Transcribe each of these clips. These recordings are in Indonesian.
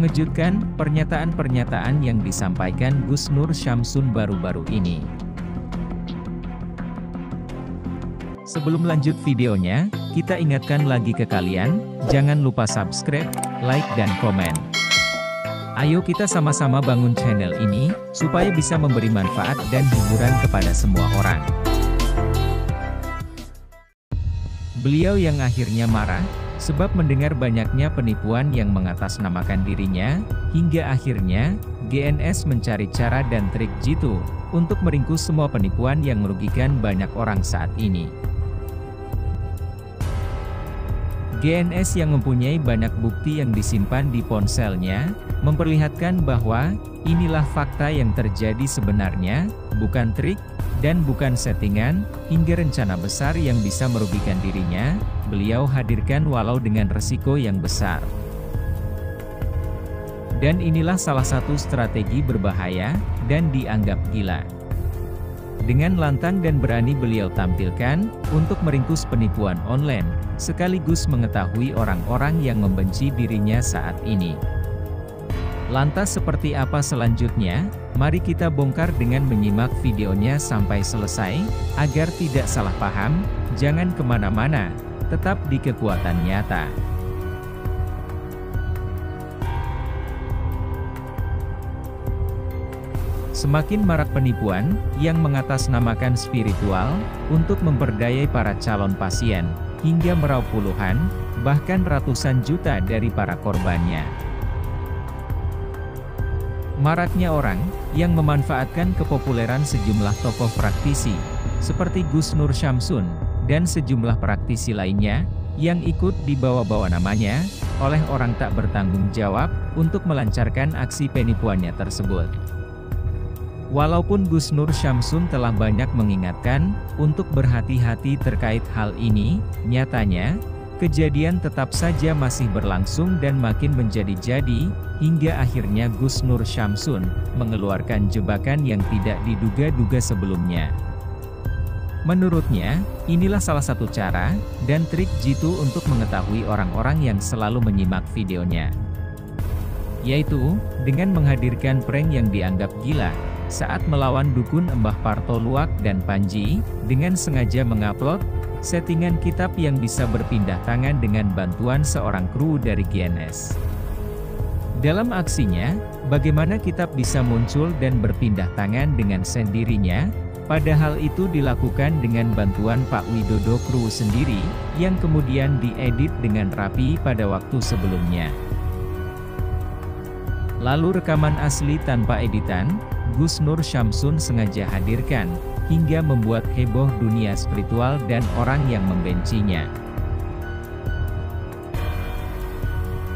Mengejutkan, pernyataan-pernyataan yang disampaikan Gus Nur Syamsun baru-baru ini. Sebelum lanjut videonya, kita ingatkan lagi ke kalian, jangan lupa subscribe, like dan komen. Ayo kita sama-sama bangun channel ini, supaya bisa memberi manfaat dan hiburan kepada semua orang. Beliau yang akhirnya marah, sebab mendengar banyaknya penipuan yang mengatasnamakan dirinya, hingga akhirnya, GNS mencari cara dan trik jitu, untuk meringkus semua penipuan yang merugikan banyak orang saat ini. GNS yang mempunyai banyak bukti yang disimpan di ponselnya, memperlihatkan bahwa, inilah fakta yang terjadi sebenarnya, bukan trik, dan bukan settingan, hingga rencana besar yang bisa merugikan dirinya, beliau hadirkan walau dengan resiko yang besar. Dan inilah salah satu strategi berbahaya, dan dianggap gila. Dengan lantang dan berani beliau tampilkan, untuk meringkus penipuan online, sekaligus mengetahui orang-orang yang membenci dirinya saat ini. Lantas seperti apa selanjutnya? Mari kita bongkar dengan menyimak videonya sampai selesai, agar tidak salah paham, jangan kemana-mana, tetap di Kekuatan Nyata. Semakin marak penipuan, yang mengatasnamakan spiritual, untuk memperdayai para calon pasien, hingga meraup puluhan, bahkan ratusan juta dari para korbannya. Maraknya orang, yang memanfaatkan kepopuleran sejumlah tokoh praktisi, seperti Gus Nur Syamsun, dan sejumlah praktisi lainnya, yang ikut dibawa-bawa namanya, oleh orang tak bertanggung jawab, untuk melancarkan aksi penipuannya tersebut. Walaupun Gus Nur Syamsun telah banyak mengingatkan, untuk berhati-hati terkait hal ini, nyatanya, kejadian tetap saja masih berlangsung dan makin menjadi-jadi, hingga akhirnya Gus Nur Syamsun, mengeluarkan jebakan yang tidak diduga-duga sebelumnya. Menurutnya, inilah salah satu cara, dan trik jitu untuk mengetahui orang-orang yang selalu menyimak videonya. Yaitu, dengan menghadirkan prank yang dianggap gila, saat melawan dukun Mbah Parto Luak dan Panji, dengan sengaja mengupload, settingan kitab yang bisa berpindah tangan dengan bantuan seorang kru dari GNS. Dalam aksinya, bagaimana kitab bisa muncul dan berpindah tangan dengan sendirinya, padahal itu dilakukan dengan bantuan Pak Widodo kru sendiri, yang kemudian diedit dengan rapi pada waktu sebelumnya. Lalu rekaman asli tanpa editan, Gus Nur Syamsun sengaja hadirkan, hingga membuat heboh dunia spiritual dan orang yang membencinya.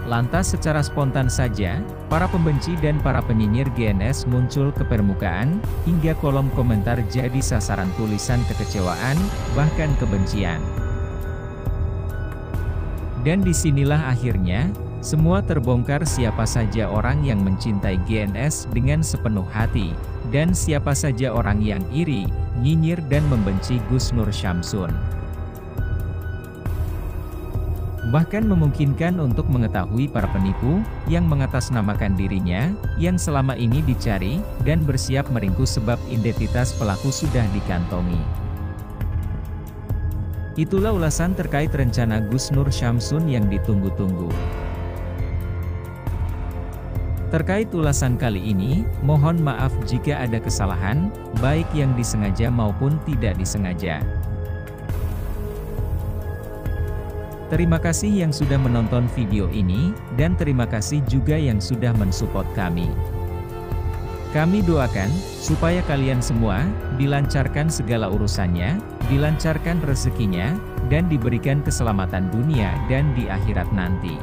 Lantas secara spontan saja, para pembenci dan para penyinyir GNS muncul ke permukaan, hingga kolom komentar jadi sasaran tulisan kekecewaan, bahkan kebencian. Dan disinilah akhirnya, semua terbongkar siapa saja orang yang mencintai GNS dengan sepenuh hati, dan siapa saja orang yang iri, nyinyir dan membenci Gus Nur Syamsun. Bahkan memungkinkan untuk mengetahui para penipu, yang mengatasnamakan dirinya, yang selama ini dicari, dan bersiap meringkus sebab identitas pelaku sudah dikantongi. Itulah ulasan terkait rencana Gus Nur Syamsun yang ditunggu-tunggu. Terkait ulasan kali ini, mohon maaf jika ada kesalahan, baik yang disengaja maupun tidak disengaja. Terima kasih yang sudah menonton video ini, dan terima kasih juga yang sudah mensupport kami. Kami doakan, supaya kalian semua, dilancarkan segala urusannya, dilancarkan rezekinya, dan diberikan keselamatan dunia dan di akhirat nanti.